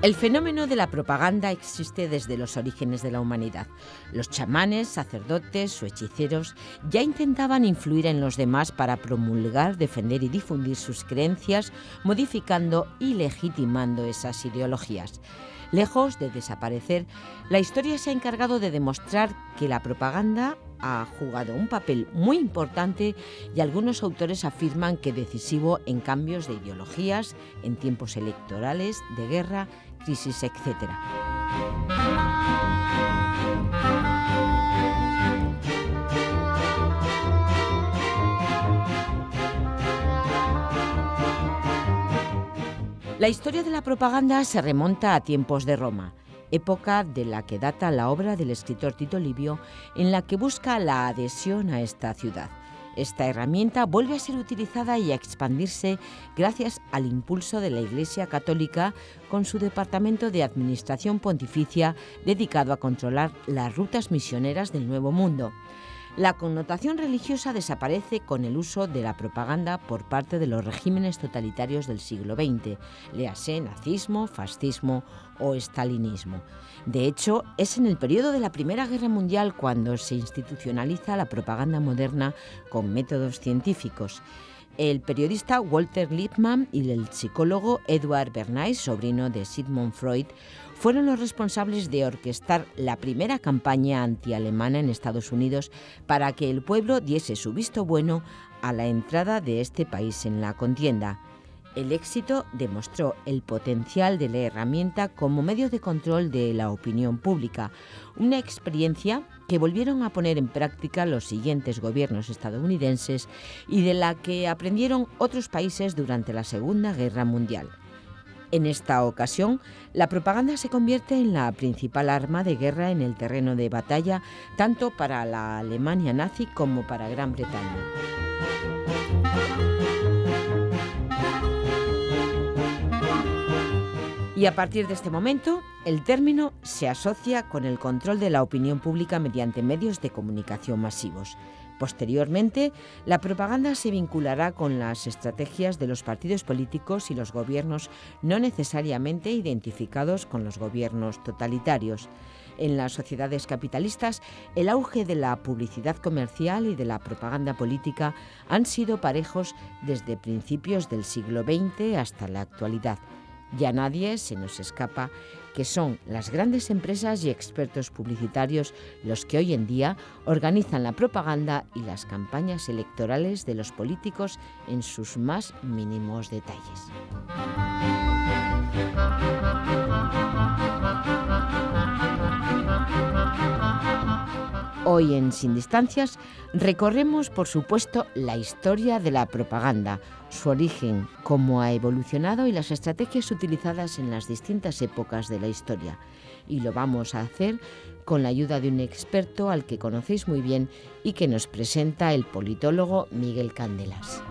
El fenómeno de la propaganda existe desde los orígenes de la humanidad. Los chamanes, sacerdotes o hechiceros ya intentaban influir en los demás para promulgar, defender y difundir sus creencias, modificando y legitimando esas ideologías. Lejos de desaparecer, la historia se ha encargado de demostrar que la propaganda ha jugado un papel muy importante y algunos autores afirman que decisivo en cambios de ideologías, en tiempos electorales, de guerra, crisis, etc. La historia de la propaganda se remonta a tiempos de Roma, época de la que data la obra del escritor Tito Livio, en la que busca la adhesión a esta ciudad. Esta herramienta vuelve a ser utilizada y a expandirse gracias al impulso de la Iglesia Católica con su departamento de administración pontificia dedicado a controlar las rutas misioneras del Nuevo Mundo. La connotación religiosa desaparece con el uso de la propaganda por parte de los regímenes totalitarios del siglo XX, léase nazismo, fascismo o estalinismo. De hecho, es en el periodo de la Primera Guerra Mundial cuando se institucionaliza la propaganda moderna con métodos científicos. El periodista Walter Lippmann y el psicólogo Edward Bernays, sobrino de Sigmund Freud, fueron los responsables de orquestar la primera campaña antialemana en Estados Unidos para que el pueblo diese su visto bueno a la entrada de este país en la contienda. El éxito demostró el potencial de la herramienta como medio de control de la opinión pública, una experiencia que volvieron a poner en práctica los siguientes gobiernos estadounidenses y de la que aprendieron otros países durante la Segunda Guerra Mundial. En esta ocasión, la propaganda se convierte en la principal arma de guerra en el terreno de batalla, tanto para la Alemania nazi como para Gran Bretaña. Y a partir de este momento, el término se asocia con el control de la opinión pública mediante medios de comunicación masivos. Posteriormente, la propaganda se vinculará con las estrategias de los partidos políticos y los gobiernos no necesariamente identificados con los gobiernos totalitarios. En las sociedades capitalistas, el auge de la publicidad comercial y de la propaganda política han sido parejos desde principios del siglo XX hasta la actualidad. Ya a nadie se nos escapa que son las grandes empresas y expertos publicitarios los que hoy en día organizan la propaganda y las campañas electorales de los políticos en sus más mínimos detalles. Hoy en Sin Distancias recorremos, por supuesto, la historia de la propaganda, su origen, cómo ha evolucionado y las estrategias utilizadas en las distintas épocas de la historia. Y lo vamos a hacer con la ayuda de un experto al que conocéis muy bien y que nos presenta el politólogo Miguel Candelas.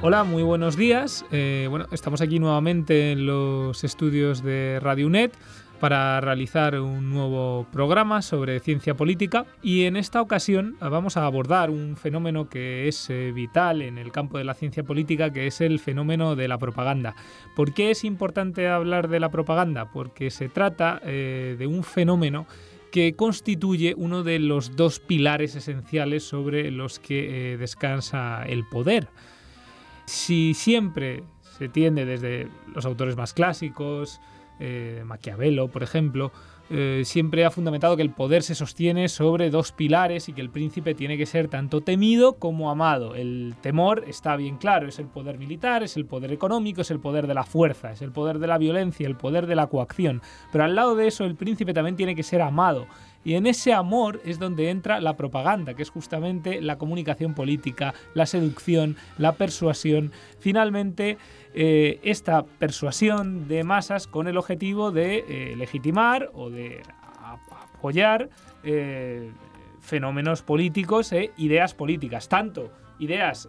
Hola, muy buenos días. Estamos aquí nuevamente en los estudios de Radio UNED para realizar un nuevo programa sobre ciencia política y en esta ocasión vamos a abordar un fenómeno que es vital en el campo de la ciencia política, que es el fenómeno de la propaganda. ¿Por qué es importante hablar de la propaganda? Porque se trata de un fenómeno que constituye uno de los dos pilares esenciales sobre los que descansa el poder. Si siempre se tiende desde los autores más clásicos, Maquiavelo, por ejemplo, siempre ha fundamentado que el poder se sostiene sobre dos pilares y que el príncipe tiene que ser tanto temido como amado. El temor está bien claro, es el poder militar, es el poder económico, es el poder de la fuerza, es el poder de la violencia, el poder de la coacción. Pero al lado de eso, el príncipe también tiene que ser amado. Y en ese amor es donde entra la propaganda, que es justamente la comunicación política, la seducción, la persuasión. Finalmente, esta persuasión de masas con el objetivo de legitimar o de apoyar fenómenos políticos e ideas políticas. Tanto ideas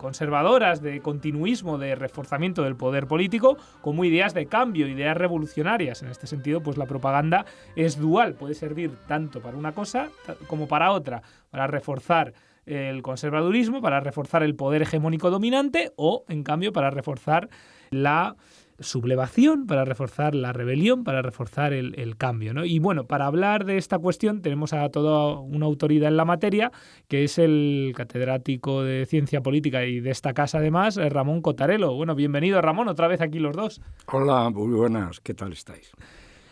conservadoras, de continuismo, de reforzamiento del poder político, como ideas de cambio, ideas revolucionarias. En este sentido, pues la propaganda es dual, puede servir tanto para una cosa como para otra, para reforzar el conservadurismo, para reforzar el poder hegemónico dominante o, en cambio, para reforzar la sublevación, para reforzar la rebelión, para reforzar el cambio, ¿no? Y bueno, para hablar de esta cuestión tenemos a toda una autoridad en la materia, que es el catedrático de Ciencia Política y de esta casa además, Ramón Cotarelo. Bueno, bienvenido Ramón, otra vez aquí los dos. Hola, muy buenas, ¿qué tal estáis?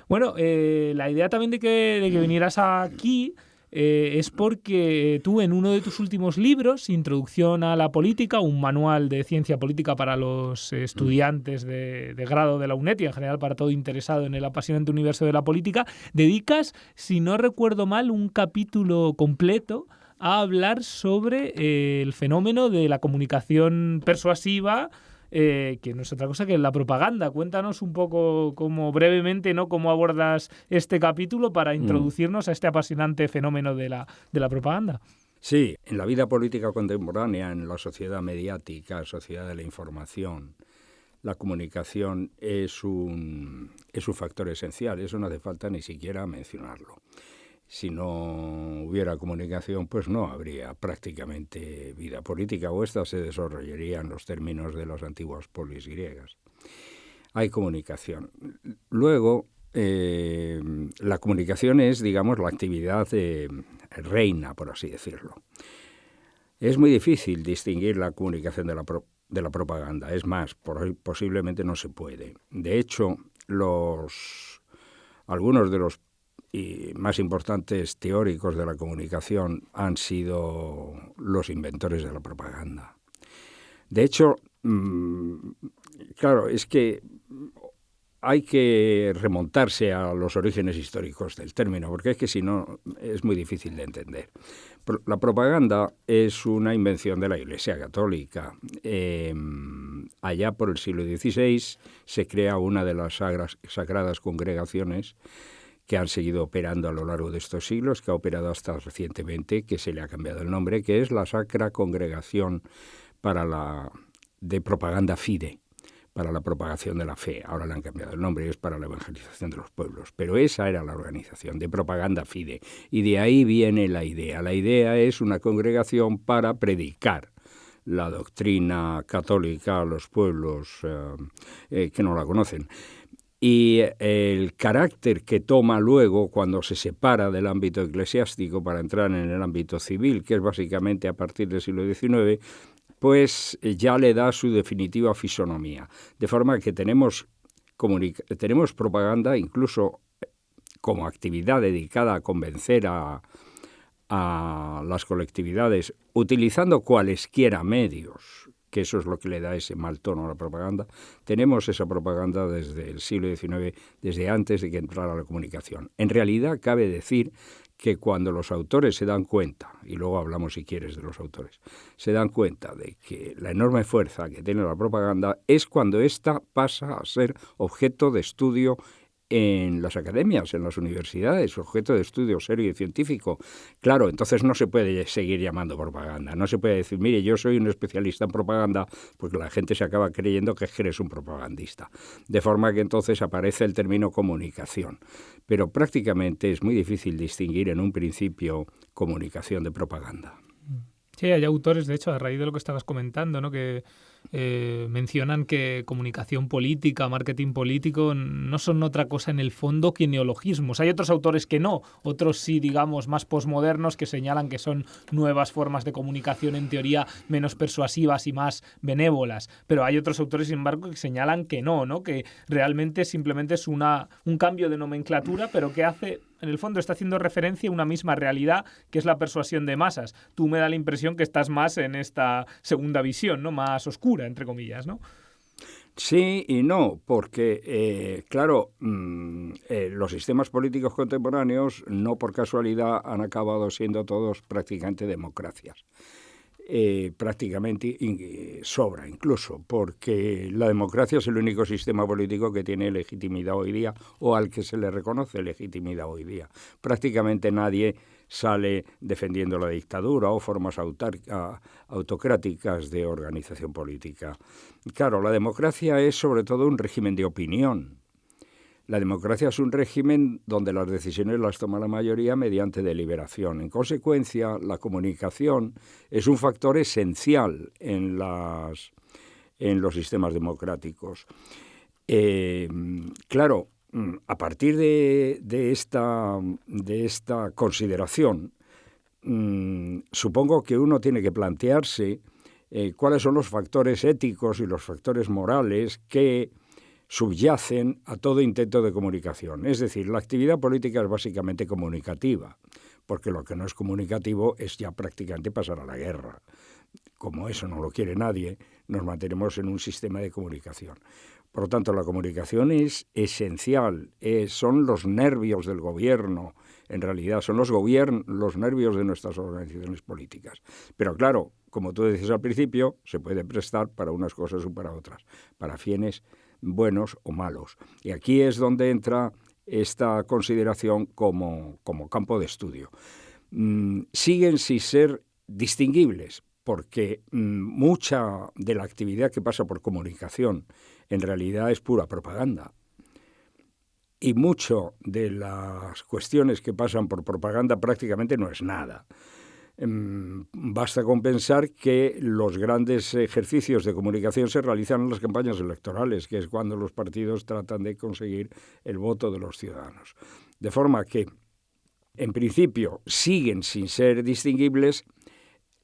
Bueno, la idea también de que vinieras aquí es porque tú en uno de tus últimos libros, Introducción a la Política, un manual de ciencia política para los estudiantes de grado de la UNED y en general para todo interesado en el apasionante universo de la política, dedicas, si no recuerdo mal, un capítulo completo a hablar sobre el fenómeno de la comunicación persuasiva, que no es otra cosa que la propaganda. Cuéntanos un poco, como brevemente, ¿no?, cómo abordas este capítulo para introducirnos a este apasionante fenómeno de la propaganda. Sí, en la vida política contemporánea, en la sociedad mediática, sociedad de la información, la comunicación es un factor esencial. Eso no hace falta ni siquiera mencionarlo. Si no hubiera comunicación, pues no habría prácticamente vida política, o esta se desarrollaría en los términos de las antiguas polis griegas. Hay comunicación. Luego, la comunicación es, digamos, la actividad reina, por así decirlo. Es muy difícil distinguir la comunicación de la propaganda. Es más, posiblemente no se puede. De hecho, algunos de los más importantes teóricos de la comunicación han sido los inventores de la propaganda. De hecho, claro, es que hay que remontarse a los orígenes históricos del término, porque es que si no es muy difícil de entender. La propaganda es una invención de la Iglesia Católica. Allá por el siglo XVI se crea una de las sagradas congregaciones que han seguido operando a lo largo de estos siglos, que ha operado hasta recientemente, que se le ha cambiado el nombre, que es la Sacra Congregación de Propaganda Fide, para la propagación de la fe. Ahora le han cambiado el nombre, es para la evangelización de los pueblos. Pero esa era la organización de Propaganda Fide. Y de ahí viene la idea. La idea es una congregación para predicar la doctrina católica a los pueblos que no la conocen. Y el carácter que toma luego cuando se separa del ámbito eclesiástico para entrar en el ámbito civil, que es básicamente a partir del siglo XIX, pues ya le da su definitiva fisonomía. De forma que tenemos propaganda incluso como actividad dedicada a convencer a las colectividades, utilizando cualesquiera medios, que eso es lo que le da ese mal tono a la propaganda. Tenemos esa propaganda desde el siglo XIX, desde antes de que entrara la comunicación. En realidad, cabe decir que cuando los autores se dan cuenta, y luego hablamos si quieres de los autores, se dan cuenta de que la enorme fuerza que tiene la propaganda es cuando ésta pasa a ser objeto de estudio en las academias, en las universidades, objeto de estudio serio y científico. Claro, entonces no se puede seguir llamando propaganda. No se puede decir, mire, yo soy un especialista en propaganda, porque la gente se acaba creyendo que eres un propagandista. De forma que entonces aparece el término comunicación. Pero prácticamente es muy difícil distinguir en un principio comunicación de propaganda. Sí, hay autores, de hecho, a raíz de lo que estabas comentando, ¿no?, que mencionan que comunicación política, marketing político no son otra cosa en el fondo que neologismos. Hay otros autores que no, otros sí, digamos, más posmodernos, que señalan que son nuevas formas de comunicación en teoría menos persuasivas y más benévolas. Pero hay otros autores, sin embargo, que señalan que no, que realmente simplemente es un cambio de nomenclatura, pero que hace, en el fondo está haciendo referencia a una misma realidad, que es la persuasión de masas. Tú me da la impresión que estás más en esta segunda visión, ¿no?, más oscura, entre comillas, ¿no? Sí y no, porque, claro, los sistemas políticos contemporáneos no por casualidad han acabado siendo todos prácticamente democracias. Prácticamente sobra incluso, porque la democracia es el único sistema político que tiene legitimidad hoy día o al que se le reconoce legitimidad hoy día. Prácticamente nadie sale defendiendo la dictadura o formas autocráticas de organización política. Claro, la democracia es sobre todo un régimen de opinión. La democracia es un régimen donde las decisiones las toma la mayoría mediante deliberación. En consecuencia, la comunicación es un factor esencial en los sistemas democráticos. Claro, a partir de esta consideración, supongo que uno tiene que plantearse cuáles son los factores éticos y los factores morales que subyacen a todo intento de comunicación. Es decir, la actividad política es básicamente comunicativa, porque lo que no es comunicativo es ya prácticamente pasar a la guerra. Como eso no lo quiere nadie, nos mantenemos en un sistema de comunicación. Por lo tanto, la comunicación es esencial, son los nervios del gobierno, en realidad son los nervios de nuestras organizaciones políticas. Pero claro, como tú decías al principio, se puede prestar para unas cosas o para otras, para fines buenos o malos. Y aquí es donde entra esta consideración como campo de estudio. Siguen sin ser distinguibles, porque mucha de la actividad que pasa por comunicación en realidad es pura propaganda. Y mucho de las cuestiones que pasan por propaganda prácticamente no es nada. Basta con pensar que los grandes ejercicios de comunicación se realizan en las campañas electorales, que es cuando los partidos tratan de conseguir el voto de los ciudadanos. De forma que, en principio, siguen sin ser distinguibles.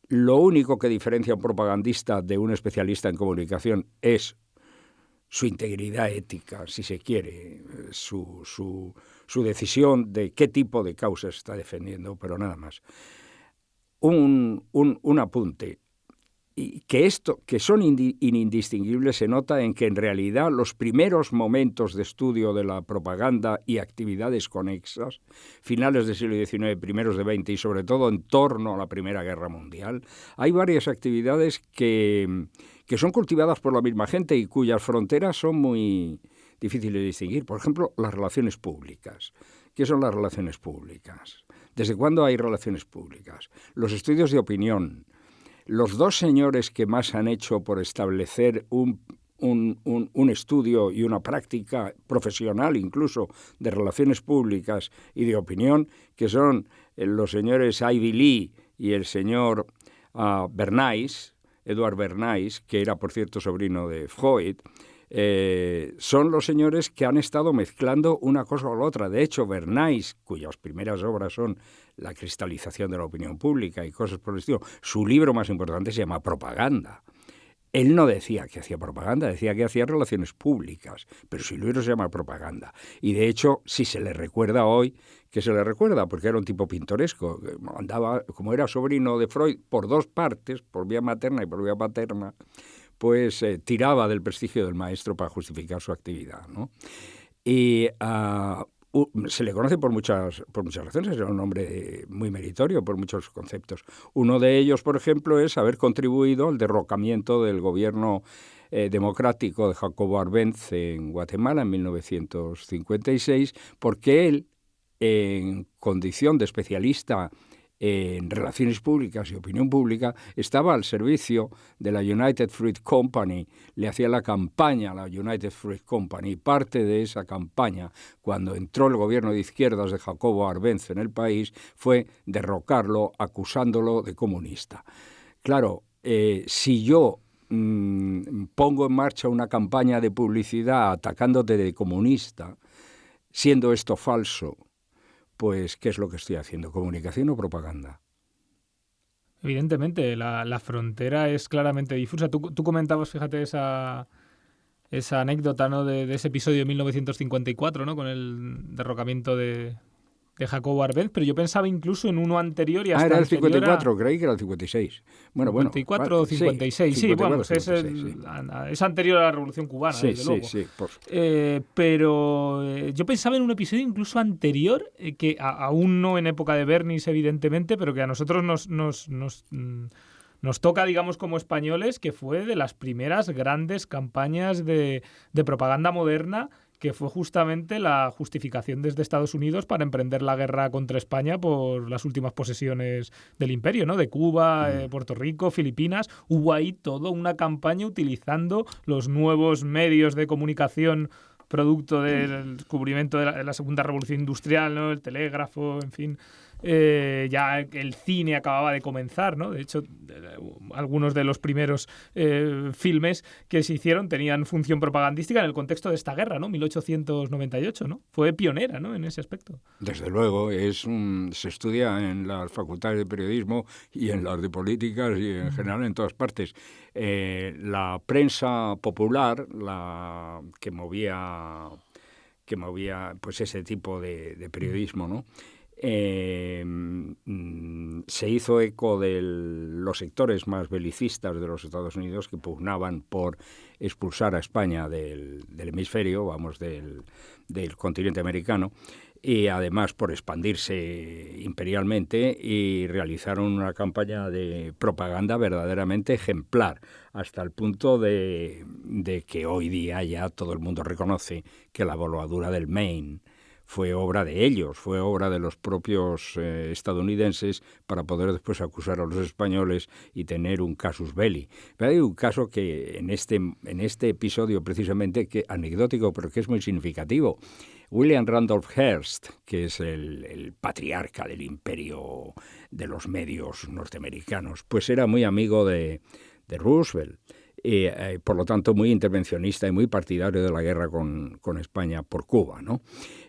Lo único que diferencia a un propagandista de un especialista en comunicación es su integridad ética, si se quiere, su decisión de qué tipo de causas está defendiendo, pero nada más. Un apunte, y que son indistinguibles se nota en que en realidad los primeros momentos de estudio de la propaganda y actividades conexas, finales del siglo XIX, primeros de XX y sobre todo en torno a la Primera Guerra Mundial, hay varias actividades que son cultivadas por la misma gente y cuyas fronteras son muy difíciles de distinguir. Por ejemplo, las relaciones públicas. ¿Qué son las relaciones públicas? ¿Desde cuándo hay relaciones públicas? Los estudios de opinión. Los dos señores que más han hecho por establecer un estudio y una práctica profesional incluso de relaciones públicas y de opinión, que son los señores Ivy Lee y el señor Edward Bernays, que era por cierto sobrino de Freud, son los señores que han estado mezclando una cosa o la otra. De hecho, Bernays, cuyas primeras obras son La cristalización de la opinión pública y cosas por el estilo, su libro más importante se llama Propaganda. Él no decía que hacía propaganda, decía que hacía relaciones públicas, pero su libro se llama Propaganda. Y de hecho, si se le recuerda hoy, que se le recuerda, porque era un tipo pintoresco, andaba, como era sobrino de Freud, por dos partes, por vía materna y por vía paterna, pues tiraba del prestigio del maestro para justificar su actividad, ¿no? Y se le conoce por muchas razones, era un hombre muy meritorio por muchos conceptos. Uno de ellos, por ejemplo, es haber contribuido al derrocamiento del gobierno democrático de Jacobo Arbenz en Guatemala en 1956, porque él, en condición de especialista en relaciones públicas y opinión pública, estaba al servicio de la United Fruit Company, le hacía la campaña a la United Fruit Company, y parte de esa campaña, cuando entró el gobierno de izquierdas de Jacobo Arbenz en el país, fue derrocarlo acusándolo de comunista. Claro, si yo pongo en marcha una campaña de publicidad atacándote de comunista, siendo esto falso, pues, ¿qué es lo que estoy haciendo? ¿Comunicación o propaganda? Evidentemente, la frontera es claramente difusa. Tú comentabas, fíjate, esa anécdota, ¿no?, de ese episodio de 1954, ¿no?, con el derrocamiento de Jacobo Arbenz, pero yo pensaba incluso en uno anterior y hasta era el 54, creí que era el 56. 54 o 56, sí, 54, bueno, pues 56, es anterior a la Revolución Cubana, desde luego. Sí, pero yo pensaba en un episodio incluso anterior, que aún no en época de Bernays, evidentemente, pero que a nosotros nos toca, digamos, como españoles, que fue de las primeras grandes campañas de propaganda moderna que fue justamente la justificación desde Estados Unidos para emprender la guerra contra España por las últimas posesiones del imperio, ¿no? De Cuba, Puerto Rico, Filipinas. Hubo ahí toda una campaña utilizando los nuevos medios de comunicación producto del descubrimiento de la Segunda Revolución Industrial, ¿no? El telégrafo, en fin. Ya el cine acababa de comenzar, ¿no? De hecho, algunos de los primeros filmes que se hicieron tenían función propagandística en el contexto de esta guerra, ¿no? 1898, ¿no? Fue pionera, ¿no? En ese aspecto. Desde luego, se estudia en las facultades de periodismo y en las de políticas y en general en todas partes. La prensa popular, la que movía pues ese tipo de periodismo, ¿no? Se hizo eco de los sectores más belicistas de los Estados Unidos que pugnaban por expulsar a España del hemisferio, del continente americano, y además por expandirse imperialmente, y realizaron una campaña de propaganda verdaderamente ejemplar, hasta el punto de que hoy día ya todo el mundo reconoce que la voladura del Maine fue obra de ellos, fue obra de los propios estadounidenses para poder después acusar a los españoles y tener un casus belli. Pero hay un caso que en este episodio precisamente, que anecdótico, pero que es muy significativo. William Randolph Hearst, que es el patriarca del imperio de los medios norteamericanos, pues era muy amigo de Roosevelt. Y, por lo tanto, muy intervencionista y muy partidario de la guerra con España por Cuba, ¿no?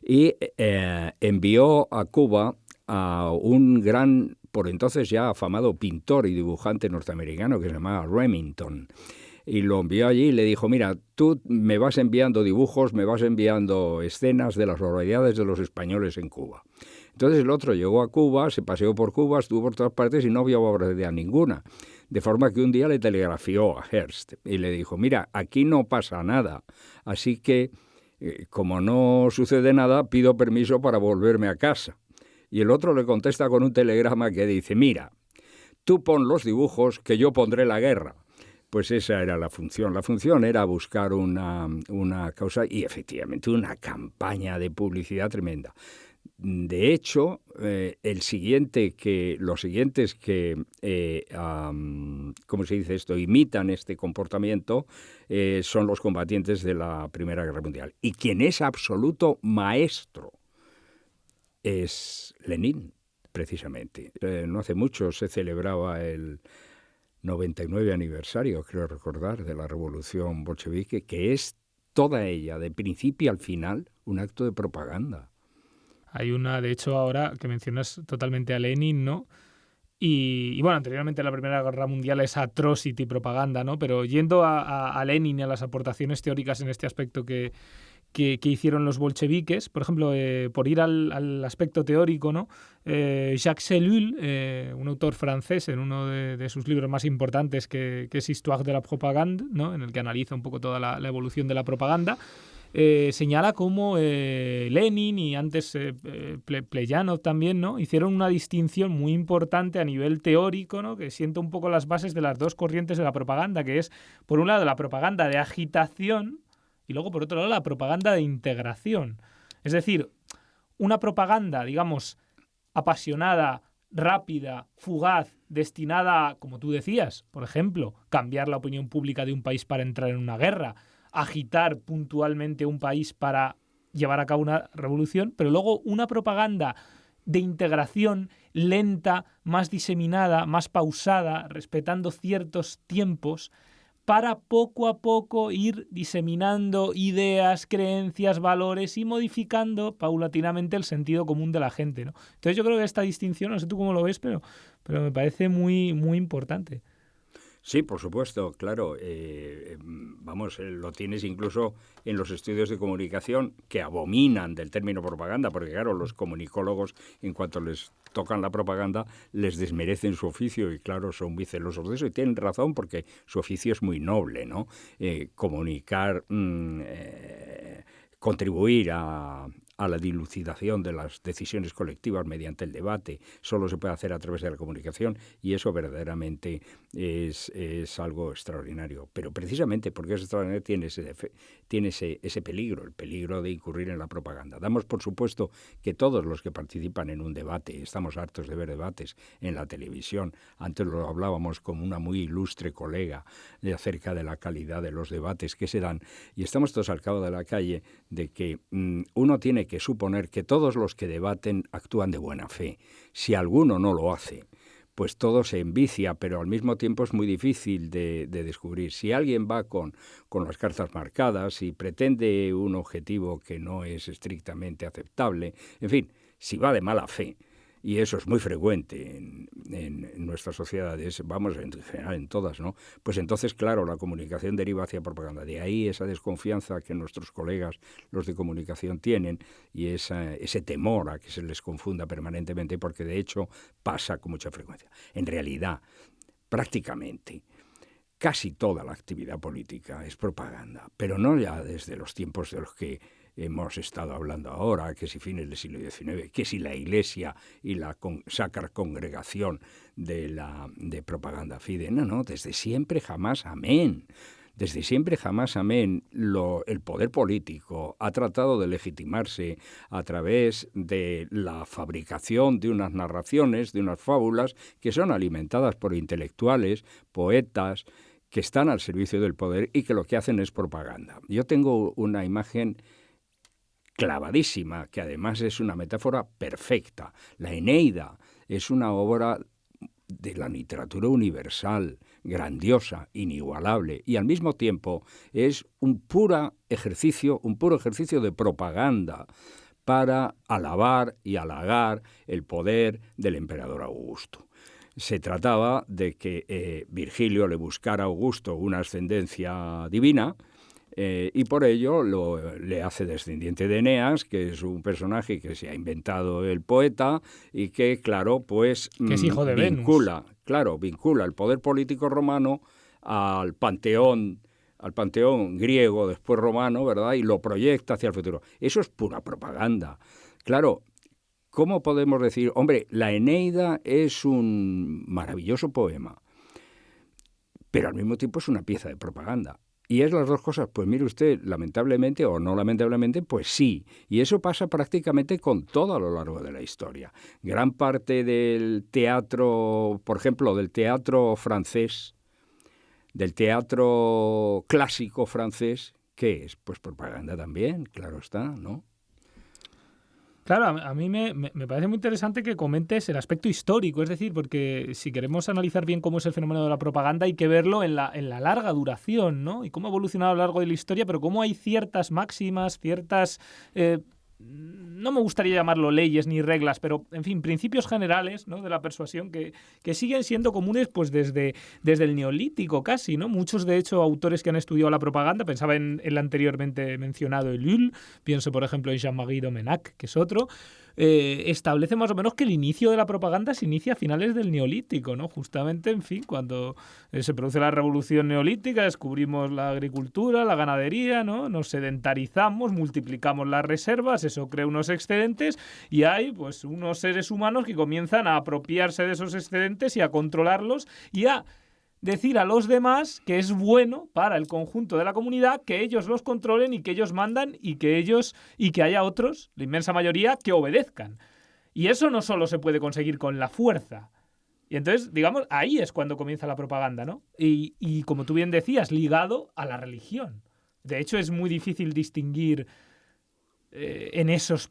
Y envió a Cuba a un gran, por entonces ya afamado pintor y dibujante norteamericano que se llamaba Remington. Y lo envió allí y le dijo: mira, tú me vas enviando dibujos, me vas enviando escenas de las barbaridades de los españoles en Cuba. Entonces el otro llegó a Cuba, se paseó por Cuba, estuvo por todas partes y no vio barbaridad ninguna. De forma que un día le telegrafió a Hearst y le dijo: mira, aquí no pasa nada, así que como no sucede nada, pido permiso para volverme a casa. Y el otro le contesta con un telegrama que dice: mira, tú pon los dibujos que yo pondré la guerra. Pues esa era la función. La función era buscar una causa y efectivamente una campaña de publicidad tremenda. De hecho, los siguientes que ¿cómo se dice esto?, imitan este comportamiento son los combatientes de la Primera Guerra Mundial. Y quien es absoluto maestro es Lenin, precisamente. No hace mucho se celebraba el 99 aniversario, creo recordar, de la Revolución Bolchevique, que es toda ella, de principio al final, un acto de propaganda. Hay una, de hecho, ahora que mencionas totalmente a Lenin, ¿no? Y bueno, anteriormente a la Primera Guerra Mundial es atrocity propaganda, ¿no? Pero yendo a Lenin y a las aportaciones teóricas en este aspecto que hicieron los bolcheviques, por ejemplo, por ir al aspecto teórico, ¿no? Jacques Ellul, un autor francés, en uno de sus libros más importantes, que es Histoire de la propagande, ¿no? En el que analiza un poco toda la evolución de la propaganda, señala cómo Lenin y antes Plejánov también, ¿no?, hicieron una distinción muy importante a nivel teórico, ¿no?, que sienta un poco las bases de las dos corrientes de la propaganda, que es, por un lado, la propaganda de agitación y luego, por otro lado, la propaganda de integración. Es decir, una propaganda, digamos, apasionada, rápida, fugaz, destinada a, como tú decías, por ejemplo, cambiar la opinión pública de un país para entrar en una guerra, agitar puntualmente un país para llevar a cabo una revolución, pero luego una propaganda de integración lenta, más diseminada, más pausada, respetando ciertos tiempos, para poco a poco ir diseminando ideas, creencias, valores y modificando paulatinamente el sentido común de la gente, ¿no? Entonces yo creo que esta distinción, no sé tú cómo lo ves, pero me parece muy, muy importante. Sí, por supuesto, claro. Lo tienes incluso en los estudios de comunicación, que abominan del término propaganda, porque claro, los comunicólogos, en cuanto les tocan la propaganda, les desmerecen su oficio y claro, son muy celosos de eso y tienen razón porque su oficio es muy noble, ¿no? Comunicar, contribuir a a la dilucidación de las decisiones colectivas mediante el debate, solo se puede hacer a través de la comunicación, y eso verdaderamente es algo extraordinario. Pero precisamente porque es extraordinario tiene ese peligro, el peligro de incurrir en la propaganda. Damos por supuesto que todos los que participan en un debate, estamos hartos de ver debates en la televisión, antes lo hablábamos con una muy ilustre colega acerca de la calidad de los debates que se dan, y estamos todos al cabo de la calle de que uno tiene que suponer que todos los que debaten actúan de buena fe. Si alguno no lo hace, pues todo se envicia, pero al mismo tiempo es muy difícil de descubrir. Si alguien va con las cartas marcadas y pretende un objetivo que no es estrictamente aceptable, en fin, si va de mala fe, y eso es muy frecuente en nuestras sociedades, vamos, en general en todas, ¿no? Pues entonces, claro, la comunicación deriva hacia propaganda. De ahí esa desconfianza que nuestros colegas, los de comunicación, tienen, y ese temor a que se les confunda permanentemente, porque de hecho pasa con mucha frecuencia. En realidad, prácticamente, casi toda la actividad política es propaganda, pero no ya desde los tiempos de los que hemos estado hablando ahora, que si fines del siglo XIX, que si la Iglesia y la sacra congregación de propaganda fide. No, desde siempre jamás amén. Desde siempre jamás amén. El poder político ha tratado de legitimarse a través de la fabricación de unas narraciones, de unas fábulas que son alimentadas por intelectuales, poetas, que están al servicio del poder y que lo que hacen es propaganda. Yo tengo una imagen clavadísima, que además es una metáfora perfecta. La Eneida es una obra de la literatura universal, grandiosa, inigualable, y al mismo tiempo es un puro ejercicio de propaganda para alabar y halagar el poder del emperador Augusto. Se trataba de que Virgilio le buscara a Augusto una ascendencia divina, y por ello le hace descendiente de Eneas, que es un personaje que se ha inventado el poeta y que, claro, pues que es hijo de vincula el poder político romano al panteón griego, después romano, ¿verdad? Y lo proyecta hacia el futuro. Eso es pura propaganda. Claro, ¿cómo podemos decir, hombre, la Eneida es un maravilloso poema, pero al mismo tiempo es una pieza de propaganda? ¿Y es las dos cosas? Pues mire usted, lamentablemente o no lamentablemente, pues sí. Y eso pasa prácticamente con todo a lo largo de la historia. Gran parte del teatro, por ejemplo, del teatro francés, del teatro clásico francés, ¿qué es? Pues propaganda también, claro está, ¿no? Claro, a mí me parece muy interesante que comentes el aspecto histórico, es decir, porque si queremos analizar bien cómo es el fenómeno de la propaganda hay que verlo en la larga duración, ¿no? Y cómo ha evolucionado a lo largo de la historia, pero cómo hay ciertas máximas, ciertas... no me gustaría llamarlo leyes ni reglas, pero, en fin, principios generales, ¿no?, de la persuasión que siguen siendo comunes pues desde el Neolítico casi, ¿no? Muchos, de hecho, autores que han estudiado la propaganda, pensaba en el anteriormente mencionado Ellul, pienso, por ejemplo, en Jean-Marie Domenach, que es otro, establece más o menos que el inicio de la propaganda se inicia a finales del Neolítico, ¿no? Justamente, en fin, cuando se produce la revolución neolítica, descubrimos la agricultura, la ganadería, ¿no? Nos sedentarizamos, multiplicamos las reservas, eso crea unos excedentes y hay pues unos seres humanos que comienzan a apropiarse de esos excedentes y a controlarlos y a decir a los demás que es bueno para el conjunto de la comunidad que ellos los controlen y que ellos mandan y que haya otros, la inmensa mayoría, que obedezcan. Y eso no solo se puede conseguir con la fuerza. Y entonces, digamos, ahí es cuando comienza la propaganda, ¿no? Y como tú bien decías, ligado a la religión. De hecho, es muy difícil distinguir en esos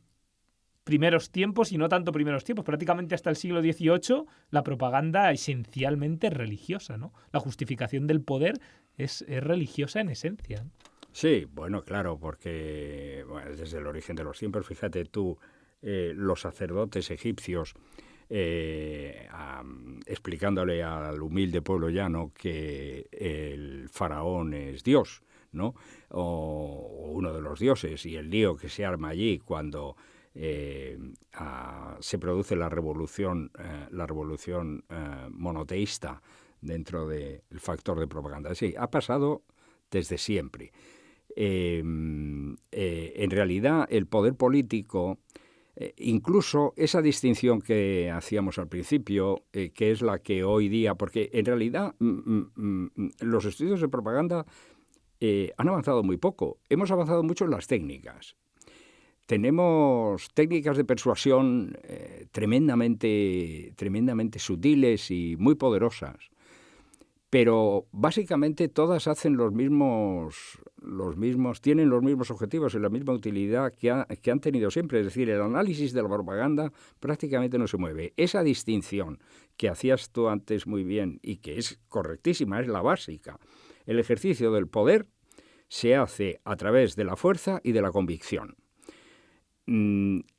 primeros tiempos y no tanto primeros tiempos. Prácticamente hasta el siglo XVIII la propaganda esencialmente religiosa, ¿no? La justificación del poder es religiosa en esencia, ¿no? Sí, bueno, claro, porque desde el origen de los tiempos, fíjate tú, los sacerdotes egipcios explicándole al humilde pueblo llano que el faraón es Dios, ¿no? O uno de los dioses, y el lío que se arma allí cuando se produce la revolución monoteísta dentro del factor de propaganda. Sí, ha pasado desde siempre. en realidad el poder político, incluso esa distinción que hacíamos al principio, que es la que hoy día, porque en realidad los estudios de propaganda han avanzado muy poco. Hemos avanzado mucho en las técnicas. Tenemos técnicas de persuasión tremendamente sutiles y muy poderosas. Pero básicamente todas hacen tienen los mismos objetivos y la misma utilidad que han tenido siempre. Es decir, el análisis de la propaganda prácticamente no se mueve. Esa distinción que hacías tú antes muy bien y que es correctísima, es la básica. El ejercicio del poder se hace a través de la fuerza y de la convicción.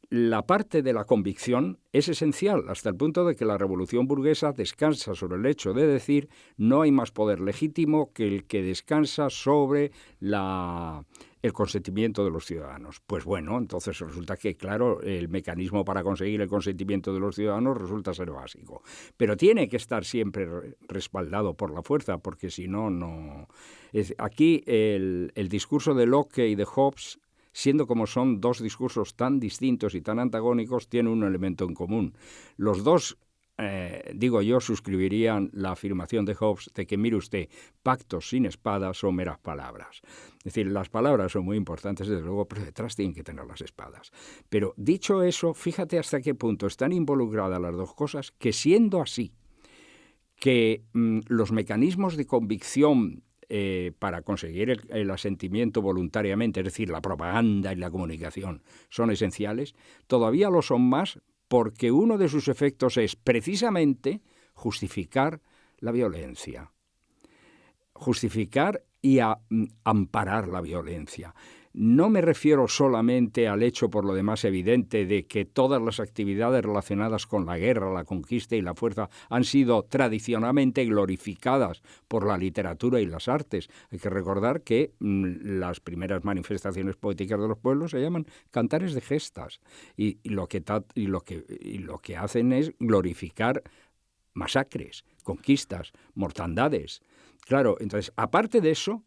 La parte de la convicción es esencial hasta el punto de que la revolución burguesa descansa sobre el hecho de decir no hay más poder legítimo que el que descansa sobre el consentimiento de los ciudadanos. Pues bueno, entonces resulta que, claro, el mecanismo para conseguir el consentimiento de los ciudadanos resulta ser básico. Pero tiene que estar siempre respaldado por la fuerza, porque si no, no... Aquí el discurso de Locke y de Hobbes, siendo como son dos discursos tan distintos y tan antagónicos, tiene un elemento en común. Los dos, suscribirían la afirmación de Hobbes de que, mire usted, pactos sin espadas son meras palabras. Es decir, las palabras son muy importantes, desde luego, pero detrás tienen que tener las espadas. Pero dicho eso, fíjate hasta qué punto están involucradas las dos cosas, que siendo así, que los mecanismos de convicción para conseguir el asentimiento voluntariamente, es decir, la propaganda y la comunicación, son esenciales, todavía lo son más porque uno de sus efectos es precisamente justificar la violencia, justificar y amparar la violencia. No me refiero solamente al hecho, por lo demás evidente, de que todas las actividades relacionadas con la guerra, la conquista y la fuerza han sido tradicionalmente glorificadas por la literatura y las artes. Hay que recordar que las primeras manifestaciones poéticas de los pueblos se llaman cantares de gestas y lo que hacen es glorificar masacres, conquistas, mortandades. Claro, entonces, aparte de eso,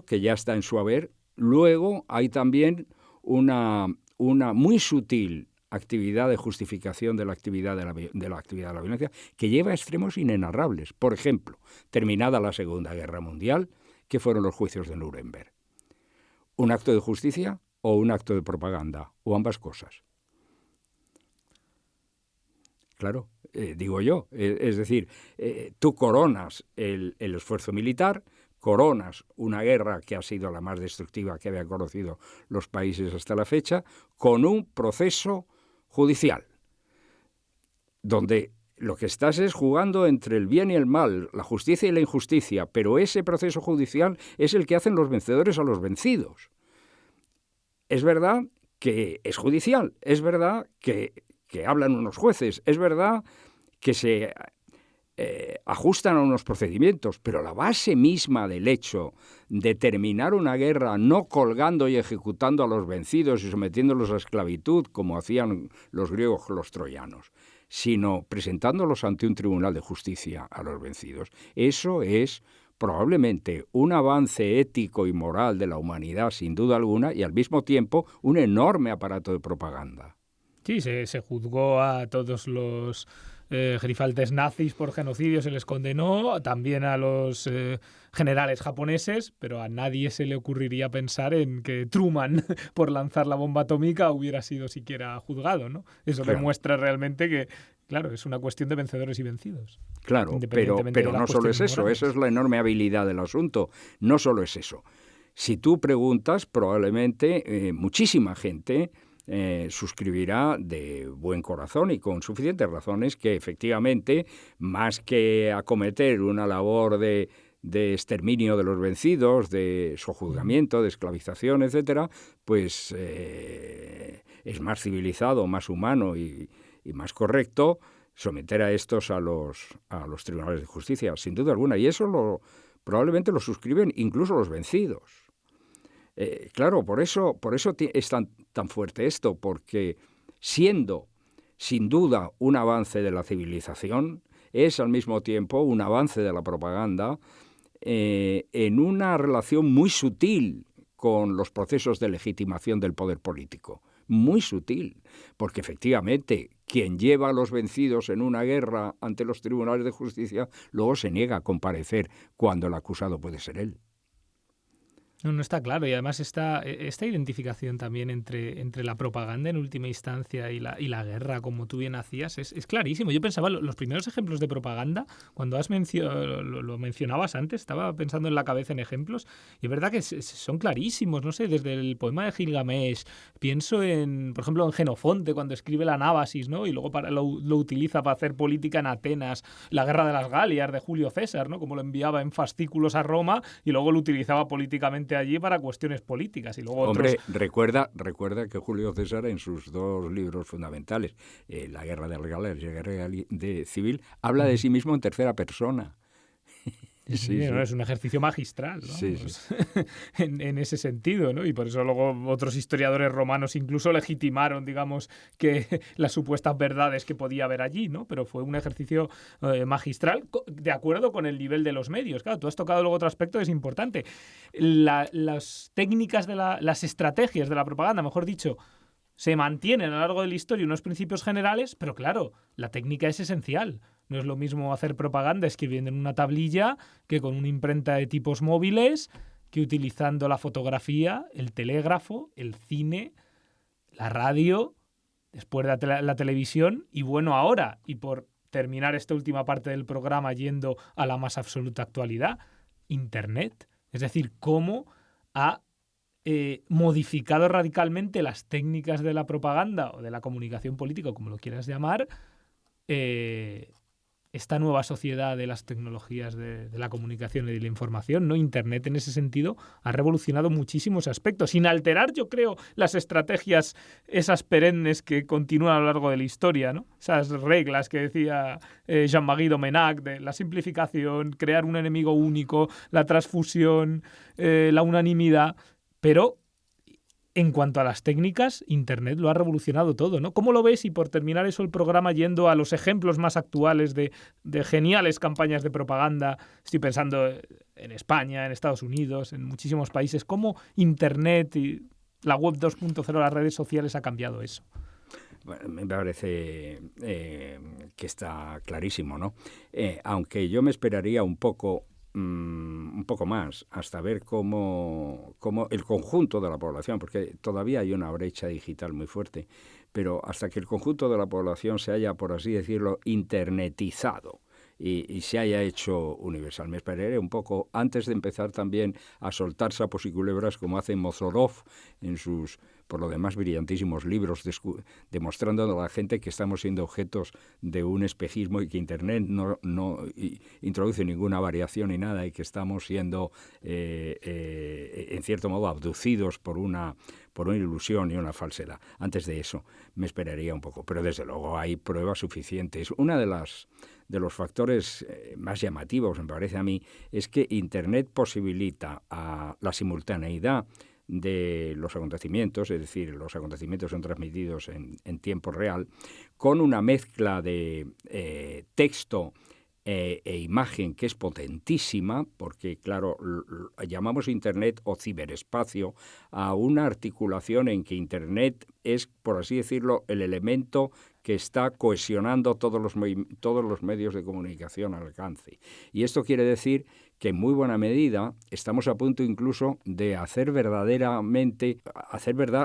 que ya está en su haber, luego hay también una muy sutil actividad de justificación de la actividad de la violencia que lleva a extremos inenarrables. Por ejemplo, terminada la Segunda Guerra Mundial, ¿qué fueron los juicios de Nuremberg? ¿Un acto de justicia o un acto de propaganda? ¿O ambas cosas? Claro, digo yo. Es decir, tú coronas el esfuerzo militar, coronas una guerra que ha sido la más destructiva que habían conocido los países hasta la fecha, con un proceso judicial, donde lo que estás es jugando entre el bien y el mal, la justicia y la injusticia, pero ese proceso judicial es el que hacen los vencedores a los vencidos. Es verdad que es judicial, es verdad que hablan unos jueces, es verdad que se ajustan a unos procedimientos, pero la base misma del hecho de terminar una guerra no colgando y ejecutando a los vencidos y sometiéndolos a esclavitud, como hacían los griegos con los troyanos, sino presentándolos ante un tribunal de justicia a los vencidos, eso es probablemente un avance ético y moral de la humanidad, sin duda alguna, y al mismo tiempo un enorme aparato de propaganda. Sí, se juzgó a todos los gerifaltes nazis por genocidio, se les condenó, también a los generales japoneses, pero a nadie se le ocurriría pensar en que Truman, por lanzar la bomba atómica, hubiera sido siquiera juzgado, ¿no? Eso claro. Demuestra realmente que, claro, es una cuestión de vencedores y vencidos. Claro, pero no solo es eso, esa es la enorme habilidad del asunto, no solo es eso. Si tú preguntas, probablemente muchísima gente suscribirá de buen corazón y con suficientes razones que efectivamente, más que acometer una labor de exterminio de los vencidos, de sojuzgamiento, de esclavización, etcétera, pues es más civilizado, más humano y más correcto someter a estos a los tribunales de justicia, sin duda alguna. Y eso probablemente lo suscriben incluso los vencidos. Claro, por eso es tan fuerte esto, porque siendo sin duda un avance de la civilización, es al mismo tiempo un avance de la propaganda en una relación muy sutil con los procesos de legitimación del poder político. Muy sutil, porque efectivamente quien lleva a los vencidos en una guerra ante los tribunales de justicia luego se niega a comparecer cuando el acusado puede ser él. No está claro, y además esta identificación también entre la propaganda en última instancia y la guerra, como tú bien hacías, es clarísimo. Yo pensaba, los primeros ejemplos de propaganda, cuando lo mencionabas antes, estaba pensando en la cabeza en ejemplos, y es verdad que son clarísimos, no sé, desde el poema de Gilgamesh, pienso por ejemplo, en Jenofonte, cuando escribe la Anábasis, ¿no? Y luego lo utiliza para hacer política en Atenas, la guerra de las Galias de Julio César, ¿no? Como lo enviaba en fascículos a Roma y luego lo utilizaba políticamente allí para cuestiones políticas. Y luego Hombre, recuerda que Julio César en sus dos libros fundamentales, La guerra de las Galias y la guerra civil, habla de sí mismo en tercera persona. Sí. ¿No? Es un ejercicio magistral, ¿no? Sí. En ese sentido, ¿no? Y por eso luego otros historiadores romanos incluso legitimaron, digamos, que las supuestas verdades que podía haber allí, ¿no? Pero fue un ejercicio magistral de acuerdo con el nivel de los medios. Claro, tú has tocado luego otro aspecto que es importante. Las técnicas las estrategias de la propaganda, mejor dicho, se mantienen a lo largo de la historia unos principios generales, pero claro, la técnica es esencial. No es lo mismo hacer propaganda escribiendo en una tablilla que con una imprenta de tipos móviles, que utilizando la fotografía, el telégrafo, el cine, la radio, después de la televisión. Y bueno, ahora, y por terminar esta última parte del programa yendo a la más absoluta actualidad, Internet. Es decir, cómo ha modificado radicalmente las técnicas de la propaganda o de la comunicación política, como lo quieras llamar, esta nueva sociedad de las tecnologías de la comunicación y de la información, ¿no? Internet en ese sentido ha revolucionado muchísimos aspectos, sin alterar, yo creo, las estrategias esas perennes que continúan a lo largo de la historia, ¿no? Esas reglas que decía Jean-Marie Domenach de la simplificación, crear un enemigo único, la transfusión, la unanimidad. Pero en cuanto a las técnicas, Internet lo ha revolucionado todo, ¿no? ¿Cómo lo ves? Y por terminar eso el programa yendo a los ejemplos más actuales de geniales campañas de propaganda. Estoy pensando en España, en Estados Unidos, en muchísimos países. ¿Cómo Internet y la web 2.0, las redes sociales, ha cambiado eso? Bueno, me parece que está clarísimo, ¿no? Aunque yo me esperaría un poco más hasta ver cómo el conjunto de la población, porque todavía hay una brecha digital muy fuerte, pero hasta que el conjunto de la población se haya, por así decirlo, internetizado y se haya hecho universal. Me esperaré un poco antes de empezar también a soltar sapos y culebras como hace Mozorov en sus, por lo demás, brillantísimos libros, demostrando a la gente que estamos siendo objetos de un espejismo y que Internet no introduce ninguna variación ni nada, y que estamos siendo, en cierto modo, abducidos por una ilusión y una falsedad. Antes de eso me esperaría un poco, pero desde luego hay pruebas suficientes. Una de los factores más llamativos, me parece a mí, es que Internet posibilita la simultaneidad de los acontecimientos, es decir, los acontecimientos son transmitidos en tiempo real, con una mezcla de texto e imagen que es potentísima, porque, claro, llamamos Internet o ciberespacio a una articulación en que Internet es, por así decirlo, el elemento que está cohesionando todos los medios de comunicación al alcance. Y esto quiere decir que en muy buena medida estamos a punto incluso de hacer verdad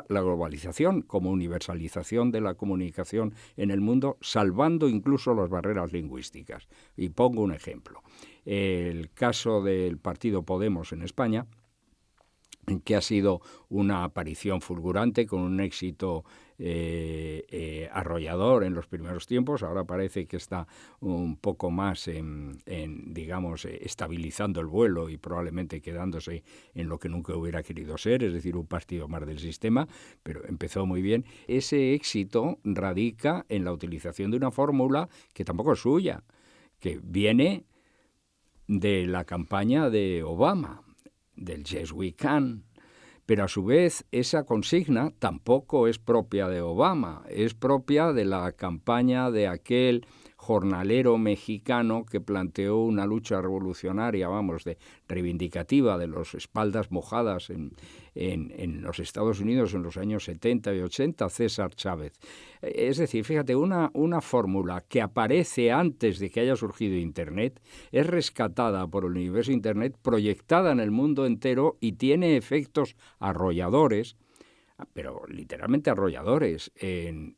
la globalización como universalización de la comunicación en el mundo, salvando incluso las barreras lingüísticas. Y pongo un ejemplo. El caso del partido Podemos en España, que ha sido una aparición fulgurante con un éxito arrollador en los primeros tiempos. Ahora parece que está un poco más digamos, estabilizando el vuelo y probablemente quedándose en lo que nunca hubiera querido ser, es decir, un partido más del sistema, pero empezó muy bien. Ese éxito radica en la utilización de una fórmula que tampoco es suya, que viene de la campaña de Obama, del Yes We Can, pero a su vez esa consigna tampoco es propia de Obama, es propia de la campaña de aquel jornalero mexicano que planteó una lucha revolucionaria, reivindicativa de las espaldas mojadas en los Estados Unidos en los años 70 y 80, César Chávez. Es decir, fíjate, una fórmula que aparece antes de que haya surgido Internet, es rescatada por el universo Internet, proyectada en el mundo entero y tiene efectos arrolladores, pero literalmente arrolladores en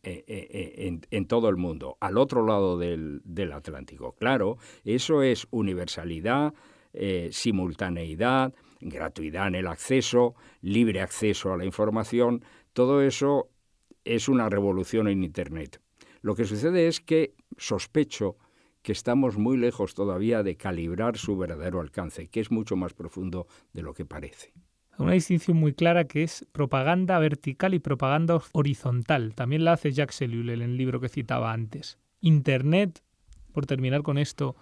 todo el mundo, al otro lado del Atlántico. Claro, eso es universalidad, simultaneidad, gratuidad en el acceso, libre acceso a la información. Todo eso es una revolución en Internet. Lo que sucede es que sospecho que estamos muy lejos todavía de calibrar su verdadero alcance, que es mucho más profundo de lo que parece. Una distinción muy clara que es propaganda vertical y propaganda horizontal. También la hace Jacques Ellul en el libro que citaba antes. Internet, por terminar con esto,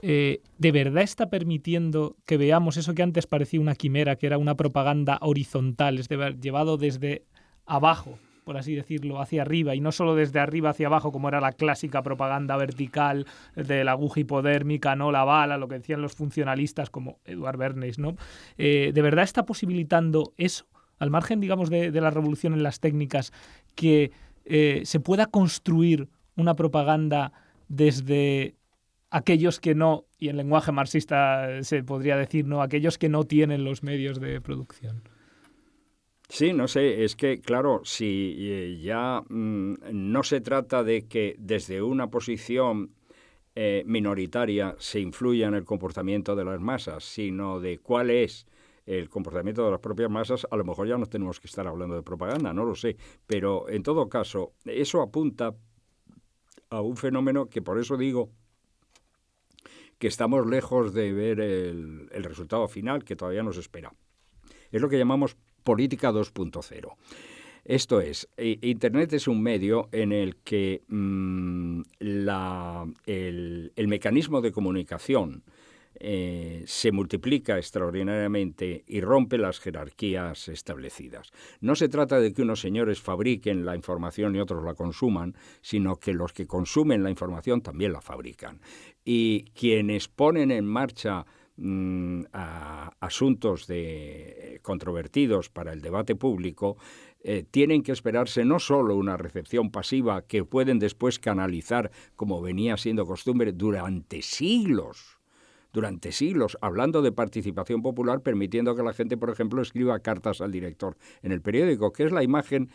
¿de verdad está permitiendo que veamos eso que antes parecía una quimera, que era una propaganda horizontal, es decir, llevado desde abajo, por así decirlo, hacia arriba, y no solo desde arriba hacia abajo, como era la clásica propaganda vertical de la aguja hipodérmica, no la bala, lo que decían los funcionalistas como Edward Bernays, ¿no? ¿De verdad está posibilitando eso, al margen, digamos, de la revolución en las técnicas, que se pueda construir una propaganda desde aquellos que no, y en lenguaje marxista se podría decir, ¿no?, aquellos que no tienen los medios de producción? Sí, no sé, es que, claro, si ya no se trata de que desde una posición minoritaria se influya en el comportamiento de las masas, sino de cuál es el comportamiento de las propias masas, a lo mejor ya no tenemos que estar hablando de propaganda, no lo sé, pero en todo caso, eso apunta a un fenómeno que por eso digo que estamos lejos de ver el resultado final que todavía nos espera. Es lo que llamamos política 2.0. Esto es, Internet es un medio en el que el mecanismo de comunicación se multiplica extraordinariamente y rompe las jerarquías establecidas. No se trata de que unos señores fabriquen la información y otros la consuman, sino que los que consumen la información también la fabrican. Y quienes ponen en marcha a asuntos controvertidos para el debate público, tienen que esperarse no solo una recepción pasiva que pueden después canalizar, como venía siendo costumbre, durante siglos, hablando de participación popular, permitiendo que la gente, por ejemplo, escriba cartas al director en el periódico, que es la imagen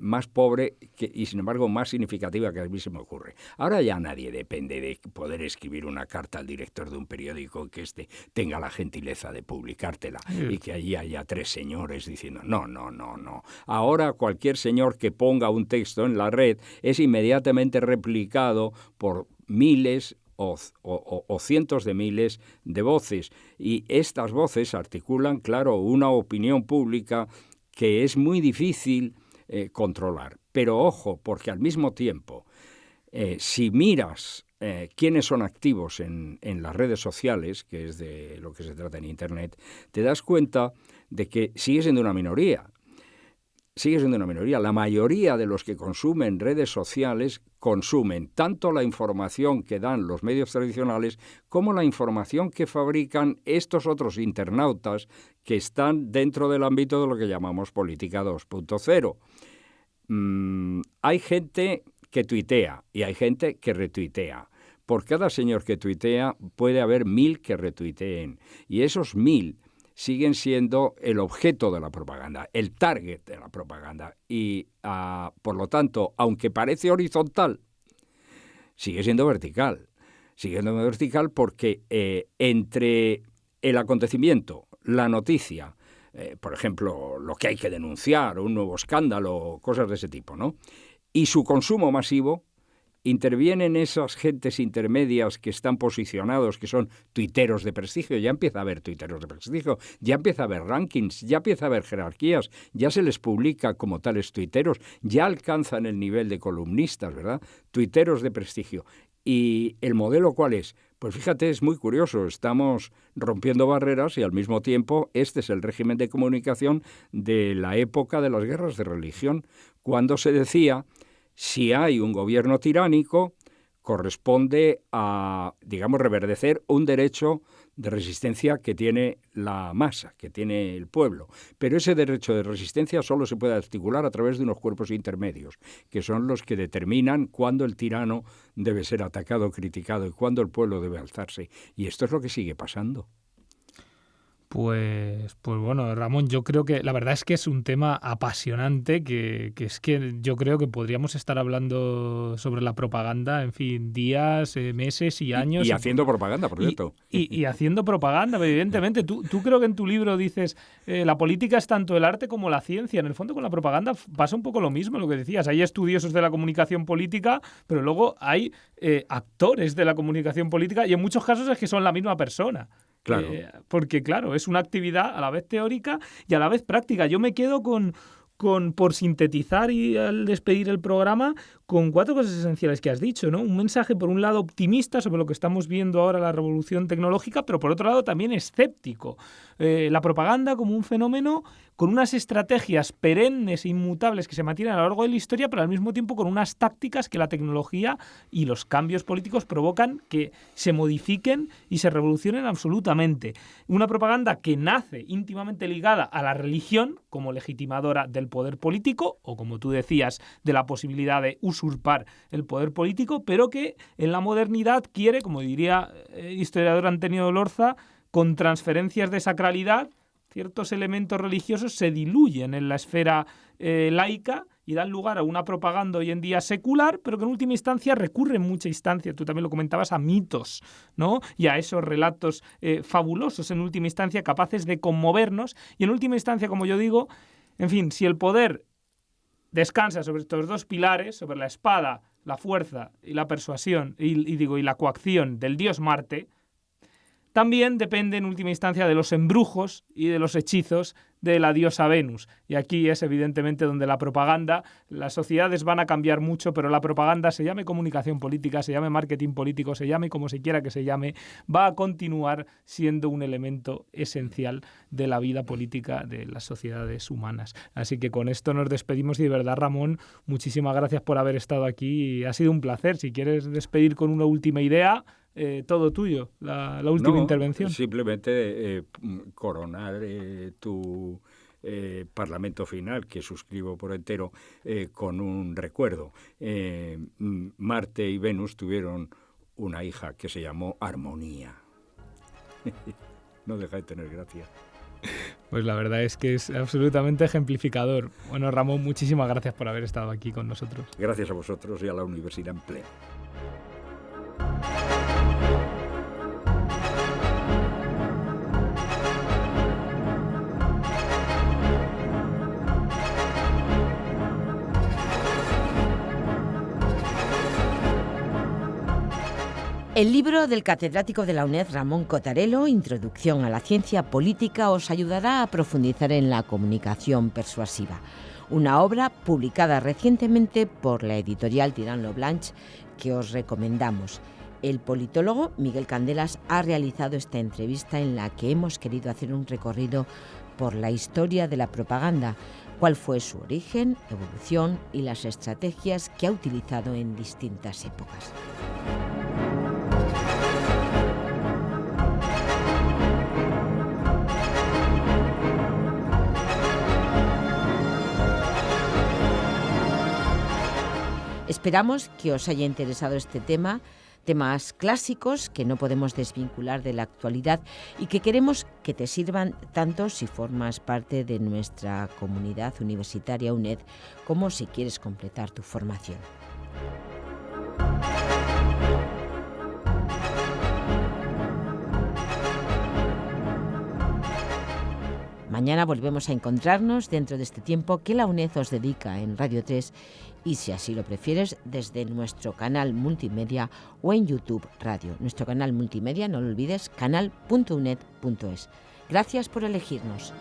más pobre y, sin embargo, más significativa que a mí se me ocurre. Ahora ya nadie depende de poder escribir una carta al director de un periódico que tenga la gentileza de publicártela y que allí haya 3 señores diciendo no. Ahora cualquier señor que ponga un texto en la red es inmediatamente replicado por miles o cientos de miles de voces, y estas voces articulan, claro, una opinión pública que es muy difícil controlar. Pero ojo, porque al mismo tiempo, si miras quiénes son activos en las redes sociales, que es de lo que se trata en Internet, te das cuenta de que sigue siendo una minoría. La mayoría de los que consumen redes sociales consumen tanto la información que dan los medios tradicionales como la información que fabrican estos otros internautas que están dentro del ámbito de lo que llamamos política 2.0. Hay gente que tuitea y hay gente que retuitea. Por cada señor que tuitea puede haber 1000 que retuiteen, y esos 1000 siguen siendo el objeto de la propaganda, el target de la propaganda. Y, por lo tanto, aunque parece horizontal, sigue siendo vertical. Sigue siendo vertical porque entre el acontecimiento, la noticia, por ejemplo, lo que hay que denunciar, un nuevo escándalo, cosas de ese tipo, ¿no?, y su consumo masivo, intervienen esas gentes intermedias que están posicionados, que son tuiteros de prestigio. Ya empieza a haber tuiteros de prestigio, ya empieza a haber rankings, ya empieza a haber jerarquías, ya se les publica como tales tuiteros, ya alcanzan el nivel de columnistas, ¿verdad? Tuiteros de prestigio. ¿Y el modelo cuál es? Pues fíjate, es muy curioso, estamos rompiendo barreras y al mismo tiempo este es el régimen de comunicación de la época de las guerras de religión, cuando se decía: si hay un gobierno tiránico, corresponde a, digamos, reverdecer un derecho de resistencia que tiene la masa, que tiene el pueblo. Pero ese derecho de resistencia solo se puede articular a través de unos cuerpos intermedios, que son los que determinan cuándo el tirano debe ser atacado, criticado y cuándo el pueblo debe alzarse. Y esto es lo que sigue pasando. Pues bueno, Ramón, yo creo que la verdad es que es un tema apasionante que es que yo creo que podríamos estar hablando sobre la propaganda, en fin, días, meses y años. Y haciendo propaganda, por cierto. Y haciendo propaganda, evidentemente. Tú creo que en tu libro dices, la política es tanto el arte como la ciencia. En el fondo con la propaganda pasa un poco lo mismo, lo que decías. Hay estudiosos de la comunicación política, pero luego hay actores de la comunicación política y en muchos casos es que son la misma persona. Claro. Porque, claro, es una actividad a la vez teórica y a la vez práctica. Yo me quedo por sintetizar y al despedir el programa, con 4 cosas esenciales que has dicho, ¿no? Un mensaje, por un lado, optimista sobre lo que estamos viendo ahora, la revolución tecnológica, pero por otro lado también escéptico. La propaganda como un fenómeno con unas estrategias perennes e inmutables que se mantienen a lo largo de la historia, pero al mismo tiempo con unas tácticas que la tecnología y los cambios políticos provocan que se modifiquen y se revolucionen absolutamente. Una propaganda que nace íntimamente ligada a la religión como legitimadora del poder político, o como tú decías, de la posibilidad de usurpar el poder político, pero que en la modernidad quiere, como diría el historiador Antonio Lorza, con transferencias de sacralidad, ciertos elementos religiosos se diluyen en la esfera laica y dan lugar a una propaganda hoy en día secular, pero que en última instancia recurre en mucha instancia, tú también lo comentabas, a mitos, ¿no? Y a esos relatos fabulosos en última instancia, capaces de conmovernos y en última instancia, como yo digo, en fin, si el poder descansa sobre estos 2 pilares, sobre la espada, la fuerza y la persuasión y la coacción del dios Marte, también depende en última instancia de los embrujos y de los hechizos de la diosa Venus. Y aquí es evidentemente donde la propaganda, las sociedades van a cambiar mucho, pero la propaganda, se llame comunicación política, se llame marketing político, se llame como se quiera que se llame, va a continuar siendo un elemento esencial de la vida política de las sociedades humanas. Así que con esto nos despedimos y de verdad, Ramón, muchísimas gracias por haber estado aquí. Ha sido un placer. Si quieres despedir con una última idea, todo tuyo, la última intervención. Simplemente coronar tu Parlamento final, que suscribo por entero, con un recuerdo. Marte y Venus tuvieron una hija que se llamó Armonía. No deja de tener gracia. Pues la verdad es que es absolutamente ejemplificador. Bueno, Ramón, muchísimas gracias por haber estado aquí con nosotros. Gracias a vosotros y a la Universidad en pleno. El libro del catedrático de la UNED, Ramón Cotarelo, Introducción a la ciencia política, os ayudará a profundizar en la comunicación persuasiva. Una obra publicada recientemente por la editorial Tirant lo Blanche que os recomendamos. El politólogo Miguel Candelas ha realizado esta entrevista en la que hemos querido hacer un recorrido por la historia de la propaganda, cuál fue su origen, evolución y las estrategias que ha utilizado en distintas épocas. Esperamos que os haya interesado este tema, temas clásicos que no podemos desvincular de la actualidad y que queremos que te sirvan tanto si formas parte de nuestra comunidad universitaria UNED como si quieres completar tu formación. Mañana volvemos a encontrarnos dentro de este tiempo que la UNED os dedica en Radio 3 y, si así lo prefieres, desde nuestro canal multimedia o en YouTube Radio. Nuestro canal multimedia, no lo olvides, canal.uned.es. Gracias por elegirnos.